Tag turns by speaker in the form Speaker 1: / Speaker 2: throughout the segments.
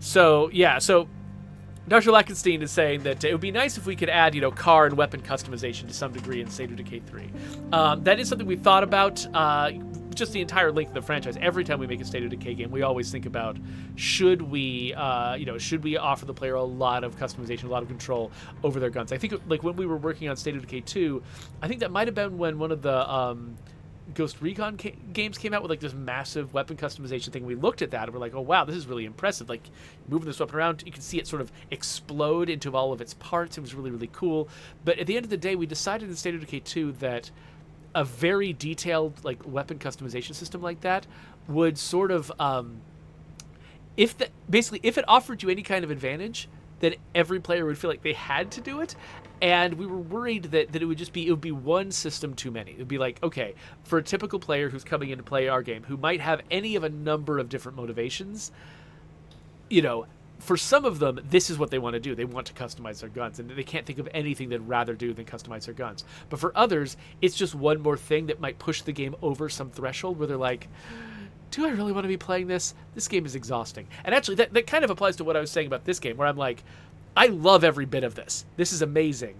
Speaker 1: So yeah, so Dr. Lackenstein is saying that it would be nice if we could add, car and weapon customization to some degree in State of Decay 3. That is something we thought about just the entire length of the franchise. Every time we make a State of Decay game, we always think about should we offer the player a lot of customization, a lot of control over their guns. I think like when we were working on State of Decay 2, I think that might have been when one of the Ghost Recon games came out with like this massive weapon customization thing. We looked at that and we're like, oh wow, this is really impressive. Like moving this weapon around, you can see it sort of explode into all of its parts. It was really, really cool. But at the end of the day, we decided in State of Decay 2 that a very detailed like weapon customization system like that would sort of if it offered you any kind of advantage, then every player would feel like they had to do it. And we were worried that it would be one system too many. It would be like, okay, for a typical player who's coming in to play our game, who might have any of a number of different motivations, for some of them, this is what they want to do. They want to customize their guns, and they can't think of anything they'd rather do than customize their guns. But for others, it's just one more thing that might push the game over some threshold where they're like, do I really want to be playing this? This game is exhausting. And actually, that kind of applies to what I was saying about this game, where I'm like, I love every bit of this. This is amazing.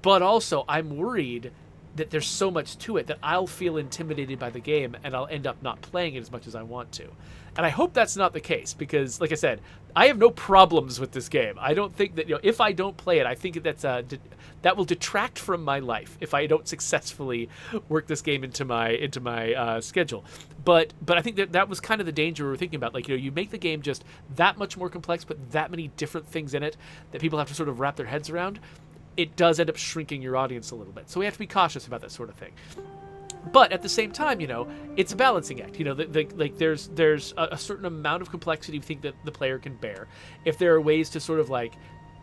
Speaker 1: But also, I'm worried that there's so much to it that I'll feel intimidated by the game and I'll end up not playing it as much as I want to. And I hope that's not the case because, like I said, I have no problems with this game. I don't think that, if I don't play it, I think that will detract from my life if I don't successfully work this game into my schedule. But I think that was kind of the danger we were thinking about. Like, you make the game just that much more complex, but that many different things in it that people have to sort of wrap their heads around. It does end up shrinking your audience a little bit. So we have to be cautious about that sort of thing. But at the same time, it's a balancing act. There's a certain amount of complexity we think that the player can bear. If there are ways to sort of like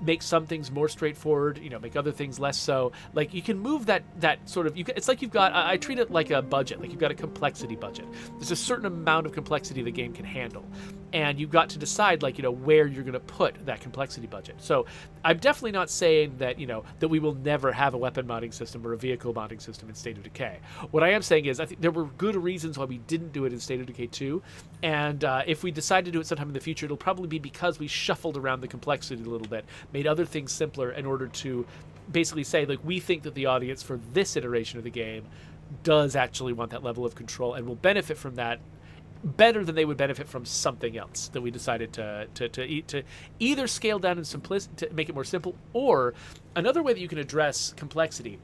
Speaker 1: make some things more straightforward, make other things less so. Like you can move that sort of, it's like you've got, I treat it like a budget, like you've got a complexity budget. There's a certain amount of complexity the game can handle. And you've got to decide where you're going to put that complexity budget. So I'm definitely not saying that, that we will never have a weapon modding system or a vehicle modding system in State of Decay. What I am saying is I think there were good reasons why we didn't do it in State of Decay 2. And if we decide to do it sometime in the future, it'll probably be because we shuffled around the complexity a little bit, made other things simpler in order to basically say, like, we think that the audience for this iteration of the game does actually want that level of control and will benefit from that better than they would benefit from something else that we decided to either scale down in simplicity to make it more simple, or another way that you can address complexity.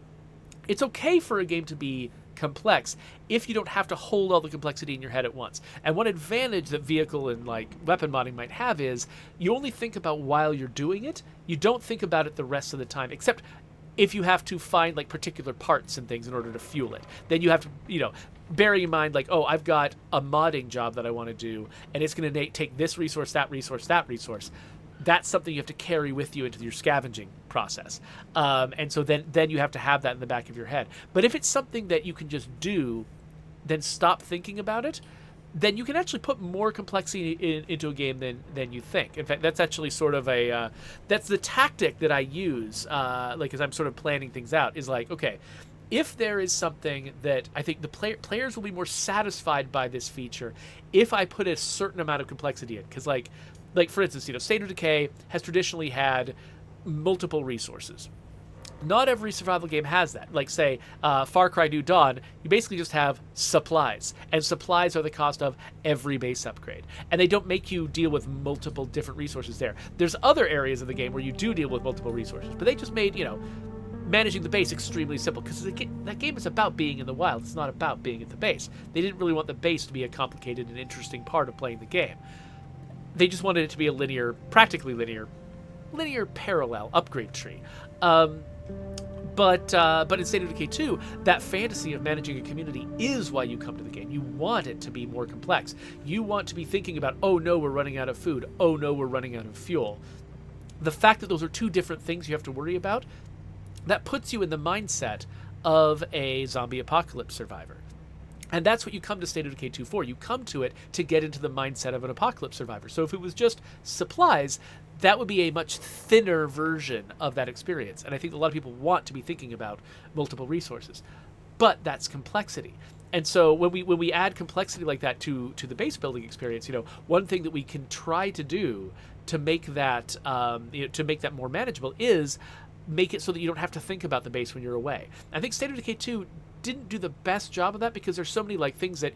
Speaker 1: It's okay for a game to be complex if you don't have to hold all the complexity in your head at once. And one advantage that vehicle and like weapon modding might have is you only think about while you're doing it. You don't think about it the rest of the time, except if you have to find like particular parts and things in order to fuel it. Then you have to, bear in mind, like, oh, I've got a modding job that I want to do, and it's going to take this resource, that resource, that resource. That's something you have to carry with you into your scavenging process. And so then you have to have that in the back of your head. But if it's something that you can just do, then stop thinking about it, then you can actually put more complexity into a game than you think. In fact, that's actually sort of that's the tactic that I use, as I'm sort of planning things out, is like, okay, if there is something that I think the players will be more satisfied by this feature if I put a certain amount of complexity in. Because like for instance, State of Decay has traditionally had multiple resources. Not every survival game has that. Like, say, Far Cry New Dawn, you basically just have supplies. And supplies are the cost of every base upgrade. And they don't make you deal with multiple different resources there. There's other areas of the game where you do deal with multiple resources. But they just made, managing the base extremely simple, because that game is about being in the wild. It's not about being at the base. They didn't really want the base to be a complicated and interesting part of playing the game. They just wanted it to be a practically linear parallel upgrade tree. But in State of Decay 2, that fantasy of managing a community is why you come to the game. You want it to be more complex. You want to be thinking about, oh no, we're running out of food. Oh no, we're running out of fuel. The fact that those are two different things you have to worry about, that puts you in the mindset of a zombie apocalypse survivor. And that's what you come to State of Decay 2 for. You come to it to get into the mindset of an apocalypse survivor. So if it was just supplies, that would be a much thinner version of that experience. And I think a lot of people want to be thinking about multiple resources. But that's complexity. And so when we add complexity like that to the base building experience, one thing that we can try to do to make that to make that more manageable is make it so that you don't have to think about the base when you're away. I think State of Decay 2 didn't do the best job of that because there's so many like things that,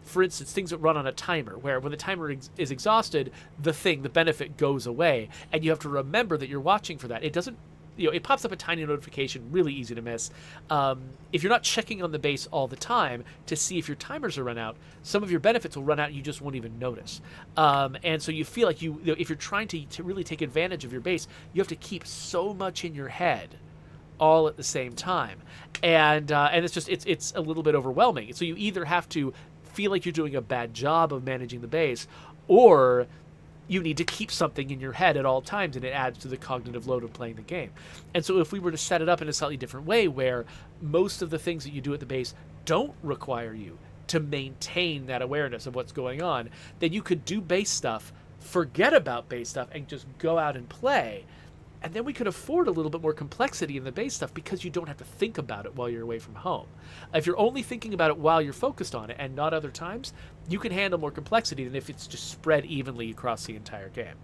Speaker 1: for instance, things that run on a timer where when the timer is exhausted, the benefit goes away, and you have to remember that you're watching for that. It doesn't, it pops up a tiny notification, really easy to miss. If you're not checking on the base all the time to see if your timers are run out, some of your benefits will run out and you just won't even notice. And so you feel like if you're trying to really take advantage of your base, you have to keep so much in your head all at the same time, and it's just it's a little bit overwhelming. So you either have to feel like you're doing a bad job of managing the base, or you need to keep something in your head at all times, and it adds to the cognitive load of playing the game. And so if we were to set it up in a slightly different way, where most of the things that you do at the base don't require you to maintain that awareness of what's going on, then you could do base stuff, forget about base stuff, and just go out and play. And then we could afford a little bit more complexity in the base stuff because you don't have to think about it while you're away from home. If you're only thinking about it while you're focused on it and not other times, you can handle more complexity than if it's just spread evenly across the entire game.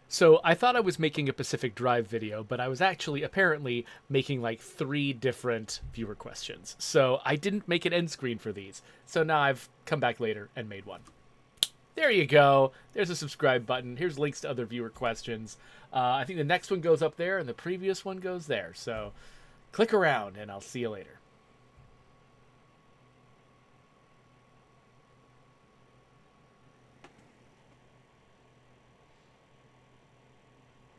Speaker 1: So I thought I was making a Pacific Drive video, but I was actually apparently making like 3 different viewer questions. So I didn't make an end screen for these. So now I've come back later and made one. There you go. There's a subscribe button. Here's links to other viewer questions. I think the next one goes up there and the previous one goes there. So click around and I'll see you later.